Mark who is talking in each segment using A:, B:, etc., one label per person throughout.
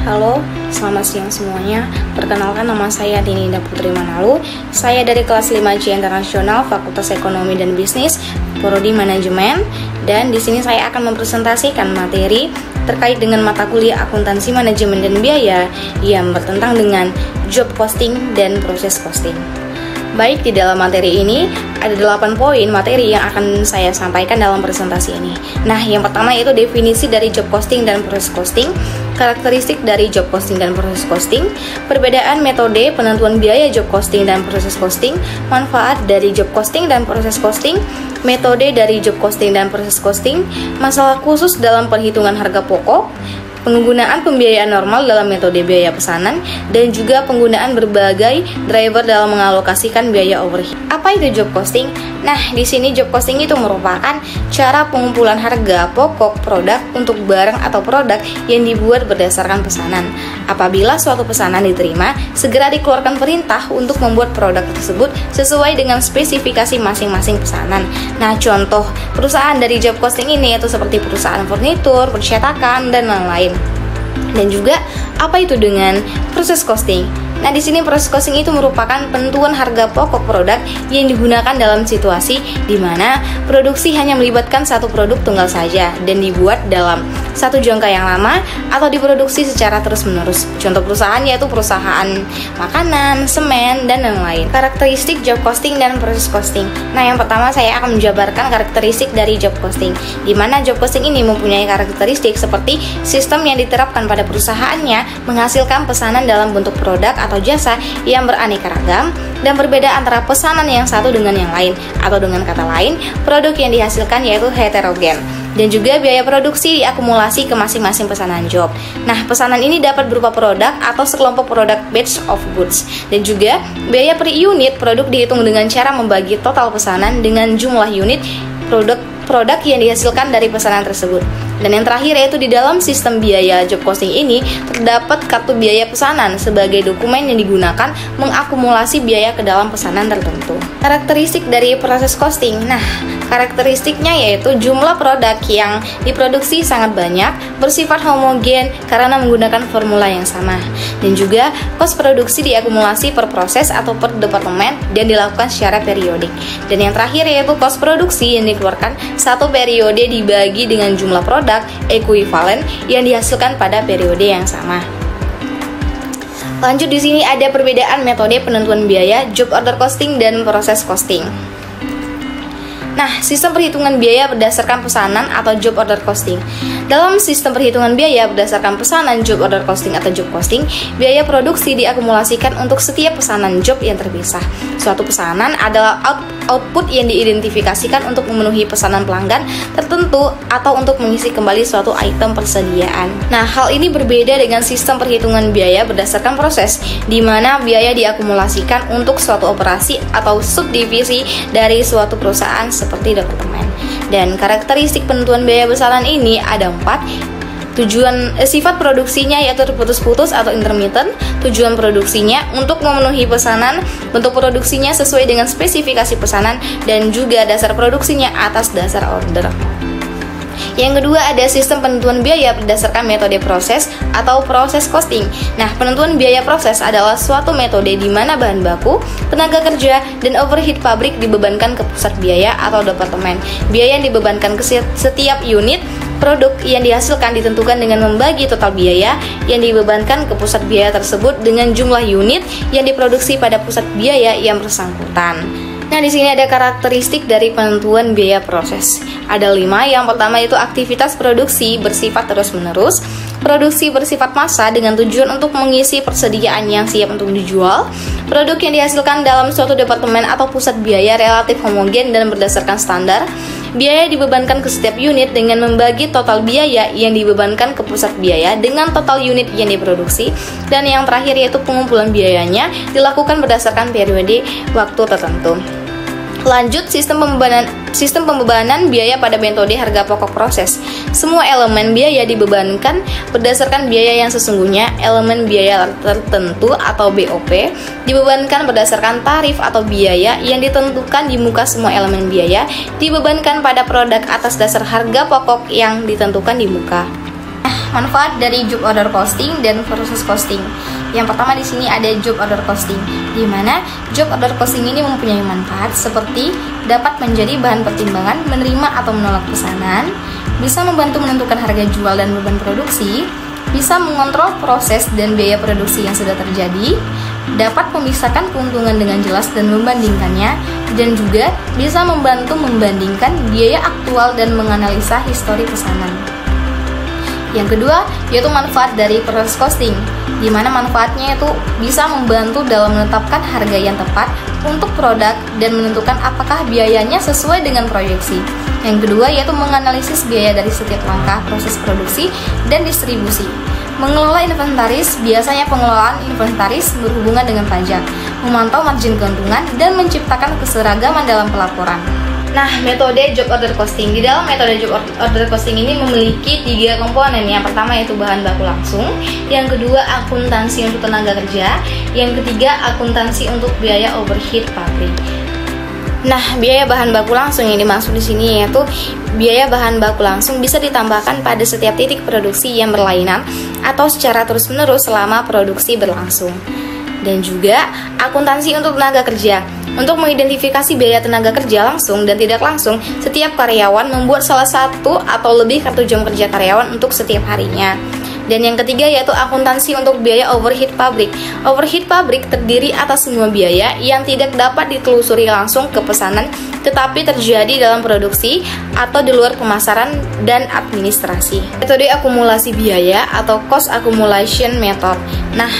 A: Halo, selamat siang semuanya. Perkenalkan, nama saya Dinda Putri Manalu. Saya dari kelas 5C Internasional, Fakultas Ekonomi dan Bisnis, Prodi Manajemen. Dan di sini saya akan mempresentasikan materi terkait dengan mata kuliah Akuntansi Manajemen dan Biaya yang bertentang dengan job posting dan proses posting. Baik, di dalam materi ini ada 8 poin materi yang akan saya sampaikan dalam presentasi ini. Nah, yang pertama yaitu definisi dari job posting dan proses posting, karakteristik dari job posting dan proses posting, perbedaan metode penentuan biaya job posting dan proses posting, manfaat dari job posting dan proses posting, metode dari job posting dan proses posting, masalah khusus dalam perhitungan harga pokok, penggunaan pembiayaan normal dalam metode biaya pesanan, dan juga penggunaan berbagai driver dalam mengalokasikan biaya overhead. Apa itu job costing? Nah, di sini job costing itu merupakan cara pengumpulan harga pokok produk untuk barang atau produk yang dibuat berdasarkan pesanan. Apabila suatu pesanan diterima, segera dikeluarkan perintah untuk membuat produk tersebut sesuai dengan spesifikasi masing-masing pesanan. Nah, contoh perusahaan dari job costing ini yaitu seperti perusahaan furnitur, percetakan, dan lain-lain. Dan juga apa itu dengan proses costing? Nah, di sini proses costing itu merupakan penentuan harga pokok produk yang digunakan dalam situasi di mana produksi hanya melibatkan satu produk tunggal saja dan dibuat dalam satu jangka yang lama atau diproduksi secara terus-menerus. Contoh perusahaan yaitu perusahaan makanan, semen, dan lain-lain. Karakteristik job costing dan proses costing. Nah, yang pertama saya akan menjabarkan karakteristik dari job costing, di mana job costing ini mempunyai karakteristik seperti sistem yang diterapkan pada perusahaannya menghasilkan pesanan dalam bentuk produk atau jasa yang beraneka ragam dan berbeda antara pesanan yang satu dengan yang lain, atau dengan kata lain, produk yang dihasilkan yaitu heterogen. Dan juga biaya produksi diakumulasi ke masing-masing pesanan job. Nah, pesanan ini dapat berupa produk atau sekelompok produk batch of goods. Dan juga biaya per unit produk dihitung dengan cara membagi total pesanan dengan jumlah unit produk yang dihasilkan dari pesanan tersebut. Dan yang terakhir yaitu di dalam sistem biaya job costing ini terdapat kartu biaya pesanan sebagai dokumen yang digunakan mengakumulasi biaya ke dalam pesanan tertentu. Karakteristik dari proses costing. Nah, karakteristiknya yaitu jumlah produk yang diproduksi sangat banyak, bersifat homogen karena menggunakan formula yang sama. Dan juga kos produksi diakumulasi per proses atau per departemen dan dilakukan secara periodik. Dan yang terakhir yaitu kos produksi yang dikeluarkan satu periode dibagi dengan jumlah produk ekuivalen yang dihasilkan pada periode yang sama. Lanjut, di sini ada perbedaan metode penentuan biaya, job order costing, dan proses costing. Nah, sistem perhitungan biaya berdasarkan pesanan atau job order costing. Dalam sistem perhitungan biaya berdasarkan pesanan, job order costing atau job costing, biaya produksi diakumulasikan untuk setiap pesanan job yang terpisah. Suatu pesanan adalah output yang diidentifikasikan untuk memenuhi pesanan pelanggan tertentu atau untuk mengisi kembali suatu item persediaan. Nah, hal ini berbeda dengan sistem perhitungan biaya berdasarkan proses, di mana biaya diakumulasikan untuk suatu operasi atau subdivisi dari suatu perusahaan seperti departemen. Dan karakteristik penentuan biaya pesanan ini ada 4. Tujuan sifat produksinya yaitu terputus-putus atau intermittent. Tujuan produksinya untuk memenuhi pesanan, bentuk produksinya sesuai dengan spesifikasi pesanan, dan juga dasar produksinya atas dasar order. Yang kedua ada sistem penentuan biaya berdasarkan metode proses atau proses costing. Nah, penentuan biaya proses adalah suatu metode di mana bahan baku, tenaga kerja, dan overhead pabrik dibebankan ke pusat biaya atau departemen. Biaya yang dibebankan ke setiap unit produk yang dihasilkan ditentukan dengan membagi total biaya yang dibebankan ke pusat biaya tersebut dengan jumlah unit yang diproduksi pada pusat biaya yang bersangkutan. Nah, di sini ada karakteristik dari penentuan biaya proses. Ada 5. Yang pertama itu aktivitas produksi bersifat terus-menerus. Produksi bersifat massa dengan tujuan untuk mengisi persediaan yang siap untuk dijual. Produk yang dihasilkan dalam suatu departemen atau pusat biaya relatif homogen dan berdasarkan standar. Biaya dibebankan ke setiap unit dengan membagi total biaya yang dibebankan ke pusat biaya dengan total unit yang diproduksi. Dan yang terakhir yaitu pengumpulan biayanya dilakukan berdasarkan periode waktu tertentu. Lanjut, sistem pembebanan biaya pada metode harga pokok proses. Semua elemen biaya dibebankan berdasarkan biaya yang sesungguhnya. Elemen biaya tertentu atau BOP dibebankan berdasarkan tarif atau biaya yang ditentukan di muka. Semua elemen biaya dibebankan pada produk atas dasar harga pokok yang ditentukan di muka. manfaat dari job order costing dan proses costing. Yang pertama di sini ada job order costing, di mana job order costing ini mempunyai manfaat seperti dapat menjadi bahan pertimbangan menerima atau menolak pesanan, bisa membantu menentukan harga jual dan beban produksi, bisa mengontrol proses dan biaya produksi yang sudah terjadi, dapat memisahkan keuntungan dengan jelas dan membandingkannya, dan juga bisa membantu membandingkan biaya aktual dan menganalisa histori pesanan. Yang kedua, yaitu manfaat dari proses costing, di mana manfaatnya itu bisa membantu dalam menetapkan harga yang tepat untuk produk dan menentukan apakah biayanya sesuai dengan proyeksi. Yang kedua, yaitu menganalisis biaya dari setiap langkah proses produksi dan distribusi. Mengelola inventaris, biasanya pengelolaan inventaris berhubungan dengan pajak, memantau margin keuntungan, dan menciptakan keseragaman dalam pelaporan. Nah, metode job order costing. Di dalam metode job order costing ini memiliki 3 komponen. Yang pertama yaitu bahan baku langsung, yang kedua akuntansi untuk tenaga kerja, yang ketiga akuntansi untuk biaya overhead pabrik. Nah, biaya bahan baku langsung yang dimaksud di sini yaitu biaya bahan baku langsung bisa ditambahkan pada setiap titik produksi yang berlainan atau secara terus-menerus selama produksi berlangsung. Dan juga akuntansi untuk tenaga kerja. Untuk mengidentifikasi biaya tenaga kerja langsung dan tidak langsung, setiap karyawan membuat salah satu atau lebih kartu jam kerja karyawan untuk setiap harinya. Dan yang ketiga yaitu akuntansi untuk biaya overhead pabrik. Overhead pabrik terdiri atas semua biaya yang tidak dapat ditelusuri langsung ke pesanan, tetapi terjadi dalam produksi atau di luar pemasaran dan administrasi. Metode akumulasi biaya atau cost accumulation method. Nah,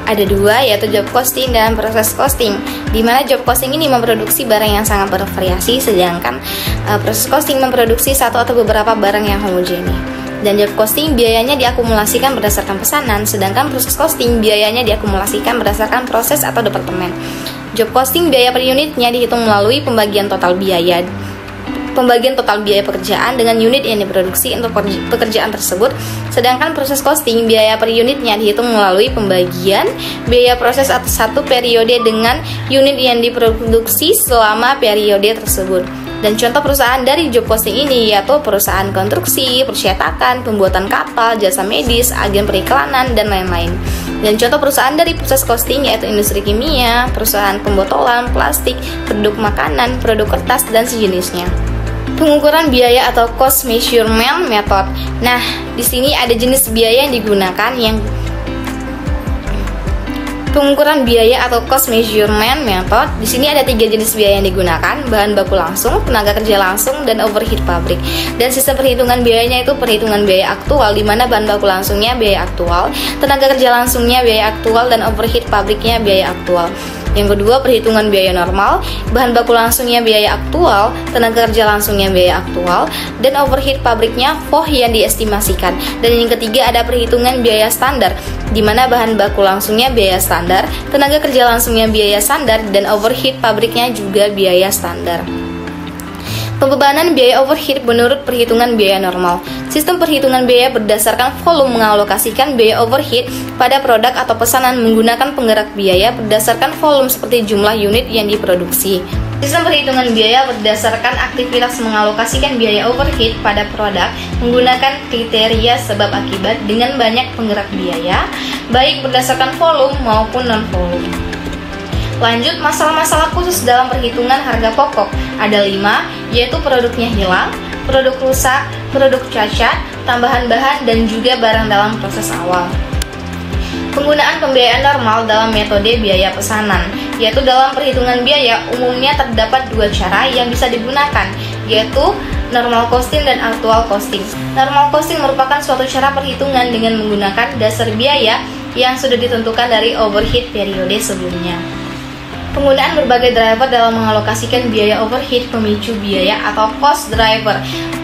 A: ada 2 yaitu job costing dan proses costing, di mana job costing ini memproduksi barang yang sangat bervariasi, sedangkan proses costing memproduksi satu atau beberapa barang yang homogene. Dan job costing biayanya diakumulasikan berdasarkan pesanan, sedangkan proses costing biayanya diakumulasikan berdasarkan proses atau departemen. Job costing biaya per unitnya dihitung melalui pembagian total biaya pekerjaan dengan unit yang diproduksi untuk pekerjaan tersebut, sedangkan proses costing biaya per unitnya dihitung melalui pembagian biaya proses atau satu periode dengan unit yang diproduksi selama periode tersebut. Dan contoh perusahaan dari job costing ini yaitu perusahaan konstruksi, percetakan, pembuatan kapal, jasa medis, agen periklanan, dan lain-lain. Dan contoh perusahaan dari proses costing yaitu industri kimia, perusahaan pembotolan, plastik, produk makanan, produk kertas, dan sejenisnya. Pengukuran biaya atau cost measurement method. Nah, di sini ada jenis biaya yang digunakan pengukuran biaya atau cost measurement method. Di sini ada 3 jenis biaya yang digunakan: bahan baku langsung, tenaga kerja langsung, dan overhead pabrik. Dan sistem perhitungan biayanya itu perhitungan biaya aktual, di mana bahan baku langsungnya biaya aktual, tenaga kerja langsungnya biaya aktual, dan overhead pabriknya biaya aktual. Yang kedua, perhitungan biaya normal, bahan baku langsungnya biaya aktual, tenaga kerja langsungnya biaya aktual, dan overhead pabriknya FOH yang diestimasikan. Dan yang ketiga ada perhitungan biaya standar, di mana bahan baku langsungnya biaya standar, tenaga kerja langsungnya biaya standar, dan overhead pabriknya juga biaya standar. Pembebanan biaya overhead menurut perhitungan biaya normal. Sistem perhitungan biaya berdasarkan volume mengalokasikan biaya overhead pada produk atau pesanan menggunakan penggerak biaya berdasarkan volume seperti jumlah unit yang diproduksi. Sistem perhitungan biaya berdasarkan aktivitas mengalokasikan biaya overhead pada produk menggunakan kriteria sebab akibat dengan banyak penggerak biaya, baik berdasarkan volume maupun non-volume. Lanjut, masalah-masalah khusus dalam perhitungan harga pokok. Ada 5, yaitu produknya hilang, produk rusak, produk cacat, tambahan bahan, dan juga barang dalam proses awal. Penggunaan pembiayaan normal dalam metode biaya pesanan, yaitu dalam perhitungan biaya umumnya terdapat 2 cara yang bisa digunakan, yaitu normal costing dan actual costing. Normal costing merupakan suatu cara perhitungan dengan menggunakan dasar biaya yang sudah ditentukan dari overhead periode sebelumnya. Penggunaan berbagai driver dalam mengalokasikan biaya overhead pemicu biaya atau cost driver.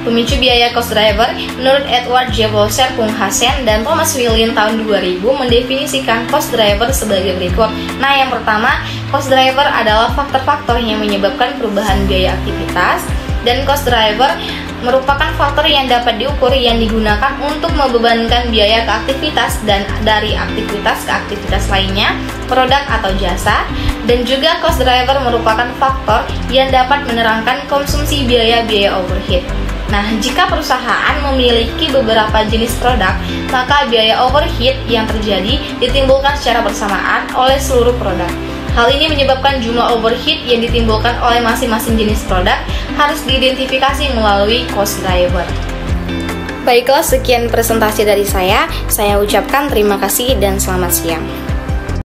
A: Pemicu biaya cost driver menurut Edward J. Bolser, Kung Hasen, dan Thomas Williams tahun 2000 mendefinisikan cost driver sebagai berikut. Nah, yang pertama, cost driver adalah faktor-faktor yang menyebabkan perubahan biaya aktivitas, dan cost driver merupakan faktor yang dapat diukur yang digunakan untuk membebankan biaya ke aktivitas dan dari aktivitas ke aktivitas lainnya, produk atau jasa. Dan juga cost driver merupakan faktor yang dapat menerangkan konsumsi biaya overhead. Nah, jika perusahaan memiliki beberapa jenis produk, maka biaya overhead yang terjadi ditimbulkan secara bersamaan oleh seluruh produk. Hal ini menyebabkan jumlah overhead yang ditimbulkan oleh masing-masing jenis produk harus diidentifikasi melalui cost driver. Baiklah, sekian presentasi dari saya. Saya ucapkan terima kasih dan selamat siang.